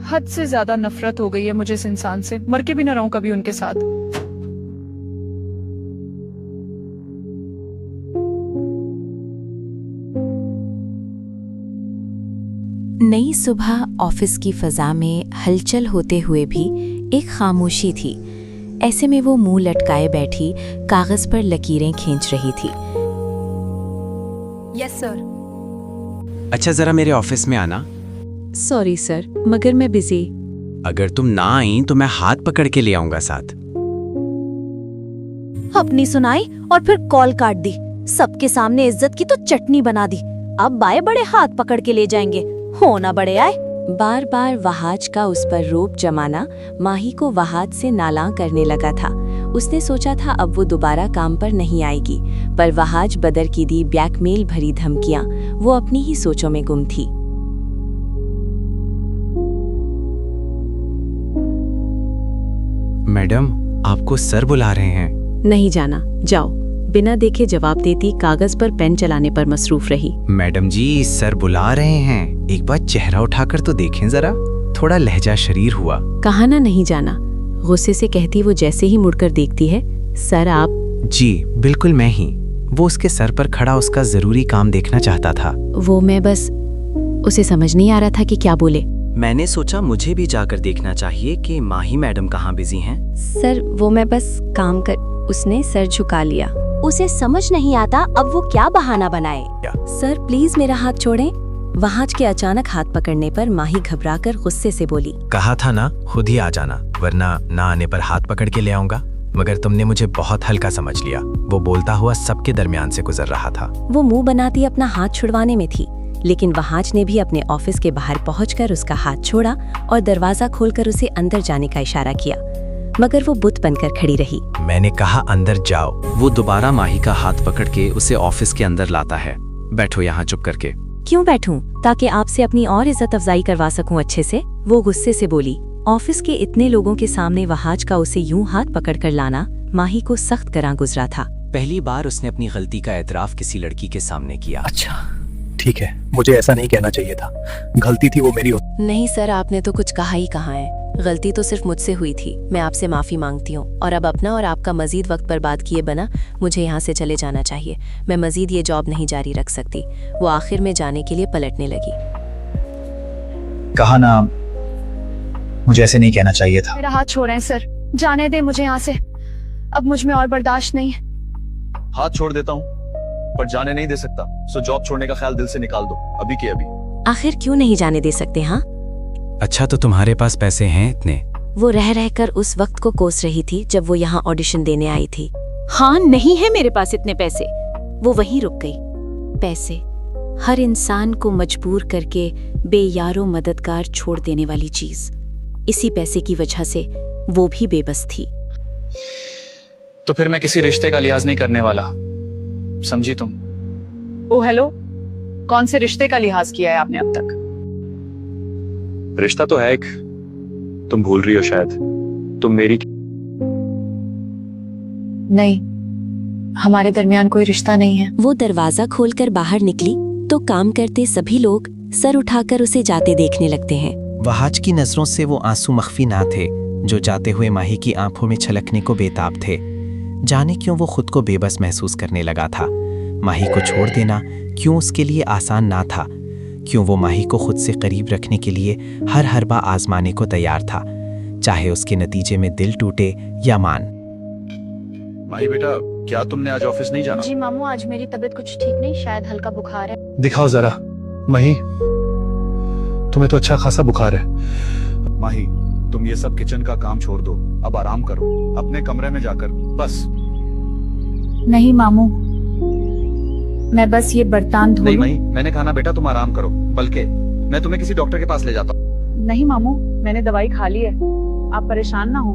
हद से ज्यादा नफरत हो गई है मुझे इस इंसान से, मर के भी ना रहूं कभी उनके साथ। नई सुबह ऑफिस की फजा में हलचल होते हुए भी एक खामोशी थी। ऐसे में वो मुंह लटकाए बैठी कागज पर लकीरें खींच रही थी। Yes sir. अच्छा, जरा मेरे ऑफिस में आना। सॉरी सर, मगर मैं बिजी। अगर तुम ना आई तो मैं हाथ पकड़ के ले आऊंगा साथ। अपनी सुनाई और फिर कॉल काट दी। सबके सामने इज्जत की तो चटनी बना दी। अब बाए बड़े हाथ पकड़ के ले जाएंगे, होना बड़े आए। बार बार वहाज का उस पर रोब जमाना माही को वहाज से नालां करने लगा था। उसने सोचा था अब वो दोबारा काम पर नहीं आएगी, पर वहाज बदर की दी ब्लैकमेल भरी धमकियां वो अपनी ही सोचों में गुम थी। मैडम, आपको सर बुला रहे हैं। नहीं जाना, जाओ। बिना देखे जवाब देती कागज पर पेन चलाने पर मसरूफ रही। मैडम जी, सर बुला रहे हैं, एक बार चेहरा उठाकर तो देखें जरा। थोड़ा लहजा शरीर हुआ। कहा ना नहीं जाना, गुस्से से कहती वो जैसे ही मुड़कर देखती है। सर आप? जी बिल्कुल मैं ही। वो उसके सर पर खड़ा उसका जरूरी काम देखना चाहता था। वो मैं बस, उसे समझ नहीं आ रहा था कि क्या बोले। मैंने सोचा मुझे भी जाकर देखना चाहिए कि माही मैडम कहाँ बिजी हैं। सर वो मैं बस काम कर। उसने सर झुका लिया। उसे समझ नहीं आता अब वो क्या बहाना बनाए। सर प्लीज मेरा हाथ छोड़ें। वहाज के अचानक हाथ पकड़ने पर माही घबराकर गुस्से से बोली। कहा था ना खुद ही आ जाना, वरना ना आने पर हाथ पकड़ के ले आऊंगा। मगर तुमने मुझे बहुत हल्का समझ लिया। वो बोलता हुआ सबके दरमियान से गुजर रहा था। वो मुंह बनाती अपना हाथ छुड़वाने में थी, लेकिन वहाज ने भी अपने ऑफिस के बाहर पहुंचकर उसका हाथ छोड़ा और दरवाजा खोलकर उसे अंदर जाने का इशारा किया, मगर वो बुत बनकर खड़ी रही। मैंने कहा अंदर जाओ। वो दोबारा माही का हाथ पकड़ के उसे ऑफिस के अंदर लाता है। बैठो यहाँ चुप करके। क्यों बैठूं? ताकि आपसे अपनी और इज्जत अफजाई करवा सकूं अच्छे से। वो गुस्से से बोली। ऑफिस के इतने लोगों के सामने वहाज का उसे यूं हाथ पकड़कर लाना माही को सख्त गरां गुजरा था। पहली बार उसने अपनी गलती का एतराफ किसी लड़की के सामने किया। अच्छा ठीक है, मुझे ऐसा नहीं कहना चाहिए था। गलती थी वो मेरी। नहीं सर, आपने तो कुछ कहा ही कहाँ है। गलती तो सिर्फ मुझसे हुई थी। मैं आपसे माफी मांगती हूँ और अब अपना और आपका मजीद वक्त बर्बाद किए बिना मुझे यहाँ से चले जाना चाहिए। मैं मजीद ये जॉब नहीं जारी रख सकती। वो आखिर में जाने के लिए पलटने लगी। कहा ना, मुझे ऐसे नहीं कहना चाहिए था। मेरा हाथ छोड़ें सर, जाने दे मुझे यहाँ से। अब मुझ में और बर्दाश्त नहीं है। हाथ छोड़ देता हूँ पर जाने नहीं दे सकता। सो जॉब छोड़ने का ख्याल दिल से निकाल दो, अभी के अभी। आखिर क्यों नहीं जाने दे सकते? हाँ अच्छा, तो तुम्हारे पास पैसे हैं इतने? वो रह रहकर उस वक्त को कोस रही थी जब वो यहाँ ऑडिशन देने आई थी। हाँ नहीं है मेरे पास इतने पैसे। वो वहीं रुक गई। पैसे हर इंसान को मजबूर करके बेयारो मददगार छोड़ देने वाली चीज। इसी पैसे की वजह से वो भी बेबस थी। तो फिर मैं किसी रिश्ते का लिहाज नहीं करने वाला, समझी तुम? ओ हेलो, कौन से रिश्ते का लिहाज किया है आपने अब तक? रिश्ता तो है एक, तुम भूल रही हो शायद। तुम मेरी नहीं, हमारे दरमियान कोई रिश्ता नहीं है। वो दरवाजा खोलकर बाहर निकली तो काम करते सभी लोग सर उठाकर उसे जाते देखने लगते हैं। वहाज की नजरों से वो आंसू मख्फी ना थे जो जाते हुए माही की आंखों में छलकने को बेताब थे। जाने क्यों वो खुद को बेबस महसूस करने लगा था। माही को छोड़ देना क्यों उसके लिए आसान ना था। क्यों वो माही को खुद से करीब रखने के लिए हर हरबा आजमाने को तैयार था, चाहे उसके नतीजे में दिल टूटे या मान। माही बेटा, क्या तुमने आज ऑफिस नहीं जाना? जी मामू, आज मेरी तबीयत कुछ ठीक नहीं, शायद हल्का बुखार है। दिखाओ जरा। माही, तुम्हें तो अच्छा खासा बुखार है। माही, तुम ये सब किचन का काम छोड़ दो, अब आराम करो अपने कमरे में जाकर, बस। नहीं मामू, मैं बस ये बर्तन धो नहीं लूं। माही, मैंने कहा ना बेटा तुम आराम करो, बल्कि मैं तुम्हें किसी डॉक्टर के पास ले जाता हूँ। नहीं मामू, मैंने दवाई खा ली है। आप परेशान ना हो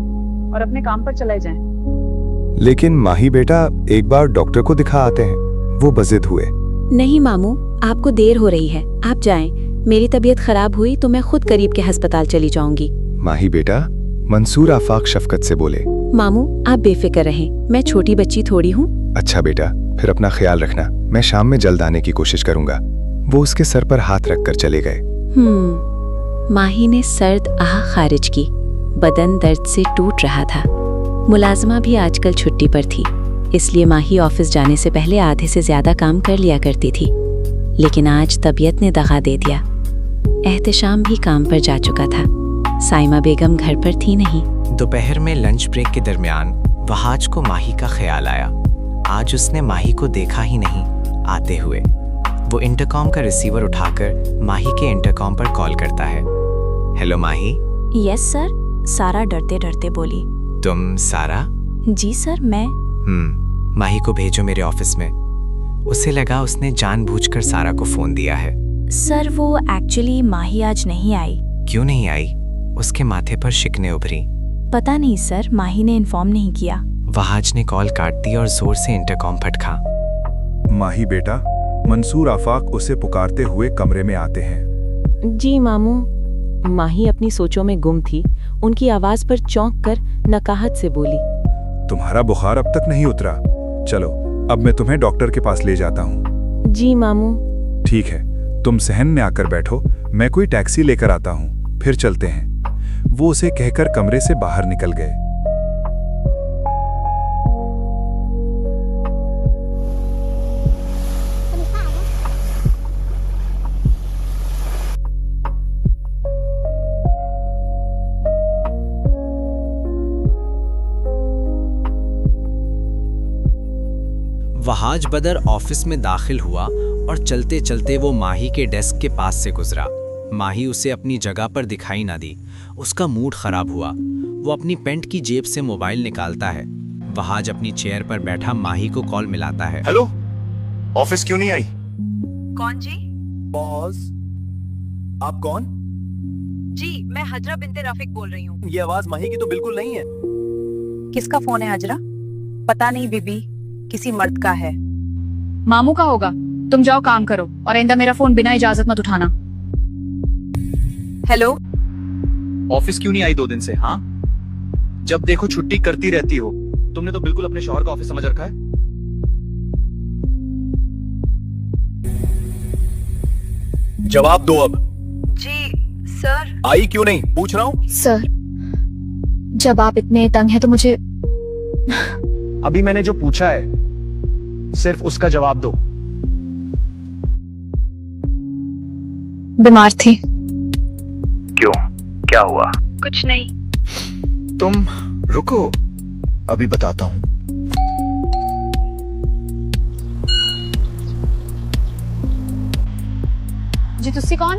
और अपने काम पर चले जाएं। लेकिन माही बेटा, एक बार डॉक्टर को दिखा आते हैं। वो बजिद हुए। नहीं मामू, आपको देर हो रही है, आप जाएं। मेरी तबीयत खराब हुई तो मैं खुद करीब के अस्पताल चली जाऊंगी। माही बेटा, मंसूर आफाक शफकत से बोले। मामू आप बेफिक्र रहें, मैं छोटी बच्ची थोड़ी हूँ। अच्छा बेटा, फिर अपना ख्याल रखना। मैं शाम में जल्द आने की कोशिश करूंगा। वो उसके सर पर हाथ रखकर चले गए। माही ने सर्द आह खारिज की। बदन दर्द से टूट रहा था। मुलाजमा भी आजकल छुट्टी पर थी, इसलिए माही ऑफिस जाने से पहले आधे से ज्यादा काम कर लिया करती थी। लेकिन आज तबीयत ने दगा दे दिया। एहतिशाम भी काम पर जा चुका था। साइमा बेगम घर पर थी नहीं। दोपहर में लंच ब्रेक के दरमियान वहाज को माही का ख्याल आया। आज उसने माही को देखा ही नहीं आते हुए। वो इंटरकॉम का रिसीवर उठाकर माही के इंटरकॉम पर कॉल करता है। हेलो माही। यस सर, सारा डरते डरते बोली। तुम सारा? जी सर, मैं। माही को भेजो मेरे ऑफिस में। उसे लगा उसने जानबूझकर सारा को फोन दिया है। सर वो एक्चुअली माही आज नहीं आई। क्यों नहीं आई? उसके माथे पर शिकने उभरी। पता नहीं सर, माही ने इन्फॉर्म नहीं किया। वहाज ने कॉल काट दी और जोर से इंटरकॉम फटका। माही बेटा, मंसूर आफाक उसे पुकारते हुए कमरे में आते हैं। जी मामू। माही अपनी सोचों में गुम थी। उनकी आवाज पर चौंक कर नकाहत से बोली, तुम्हारा बुखार अब तक नहीं उतरा। चलो अब मैं तुम्हें डॉक्टर के पास ले जाता हूँ। जी मामू। ठीक है, तुम सहन में आकर बैठो, मैं कोई टैक्सी लेकर आता हूँ, फिर चलते हैं। वो उसे कहकर कमरे से बाहर निकल गए। वहाज बदर ऑफिस में दाखिल हुआ और चलते चलते वो माही के डेस्क के पास से गुजरा। माही उसे अपनी जगह पर दिखाई ना दी। उसका मूड खराब हुआ। वो अपनी पैंट की जेब से मोबाइल निकालता है। वहाज अपनी चेयर पर बैठा माही को कॉल मिलाता है। हेलो, ऑफिस क्यों नहीं आई? कौन जी? बॉस, आप कौन? जी, मैं हजरा बिनते रफीक बोल रही हूँ। ये आवाज माही की तो बिल्कुल नहीं है। किसका फोन है हजरा? पता नहीं बीबी, किसी मर्द का है। मामू का होगा। तुम जाओ काम करो और आइंदा मेरा फोन बिना इजाजत मत उठाना। हेलो। ऑफिस क्यों नहीं आई 2 दिन से? हाँ, जब देखो छुट्टी करती रहती हो। तुमने तो बिल्कुल अपने शौहर का ऑफिस समझ रखा है। जवाब दो अब। जी सर। आई क्यों नहीं, पूछ रहा हूँ। सर, जब आप इतने तंग हैं तो मुझे। अभी मैंने जो पूछा है सिर्फ उसका जवाब दो। बीमार थी। क्यों, क्या हुआ? कुछ नहीं। तुम रुको, अभी बताता हूँ। जी तुसी कौन?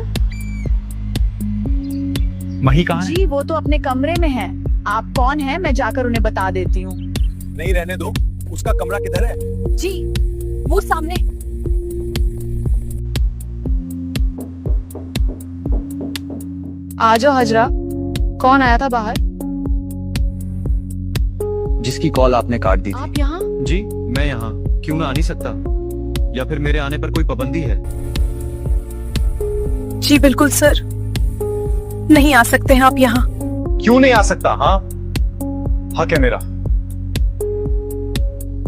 माही कहाँ है? जी वो तो अपने कमरे में है। आप कौन है मैं जाकर उन्हें बता देती हूँ। नहीं रहने दो, उसका कमरा किधर है? जी वो सामने। आ जाओ हजरा। कौन आया था बाहर? जिसकी कॉल आपने काट दी थी। आप यहाँ? जी मैं यहाँ। क्यों मैं आ नहीं सकता? या फिर मेरे आने पर कोई पाबंदी है? जी बिल्कुल सर, नहीं आ सकते हैं आप यहाँ। क्यों नहीं आ सकता? हाँ, हक है मेरा।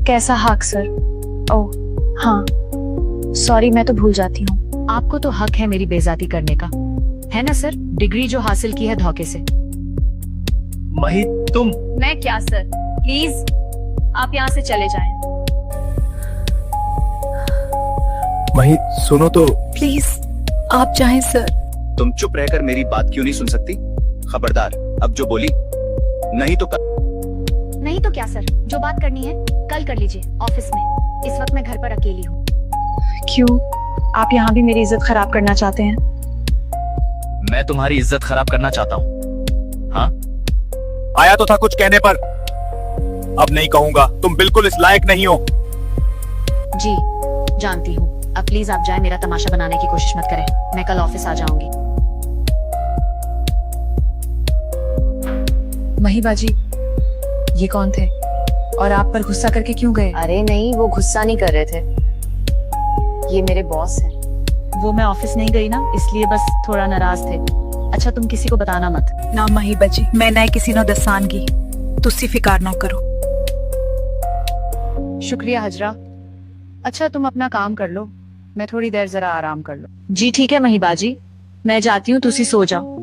कैसा हक सर? ओह हाँ, सॉरी मैं तो भूल जाती हूँ। आपको तो हक है मेरी बेइज्जती करने का, है ना सर? डिग्री जो हासिल की है धोखे से। माही तुम। मैं क्या सर, प्लीज आप यहाँ से चले जाएं। माही सुनो तो। प्लीज आप जाएं सर। तुम चुप रहकर मेरी बात क्यों नहीं सुन सकती? खबरदार, अब जो बोली नहीं तो नहीं तो क्या सर, जो बात करनी है कल कर लीजिए ऑफिस में। इस वक्त मैं घर पर अकेली हूँ। क्यों, आप यहाँ भी मेरी इज्जत खराब करना चाहते हैं? मैं तुम्हारी इज्जत खराब करना चाहता हूँ? हाँ, आया तो था कुछ कहने पर। अब नहीं कहूंगा, तुम बिल्कुल इस लायक नहीं हो। जी जानती हूँ। अब प्लीज आप जाए, मेरा तमाशा बनाने की कोशिश मत करें। मैं कल ऑफिस आ जाऊंगी। महिबाजी, ये कौन थे और आप पर गुस्सा करके क्यों गए? अरे नहीं, वो गुस्सा नहीं कर रहे थे। ये मेरे बॉस हैं। वो मैं ऑफिस नहीं गई ना, इसलिए बस थोड़ा नाराज थे। अच्छा तुम किसी को बताना मत। ना महिबाजी, मैं ना किसी नो दसानगी। तुसी फिकार ना करो। शुक्रिया हजरा। अच्छा तुम अपना काम कर लो, मैं थोड़ी देर जरा आराम कर लो। जी ठीक है महिबाजी, मैं जाती हूँ, तुसी सो जाओ।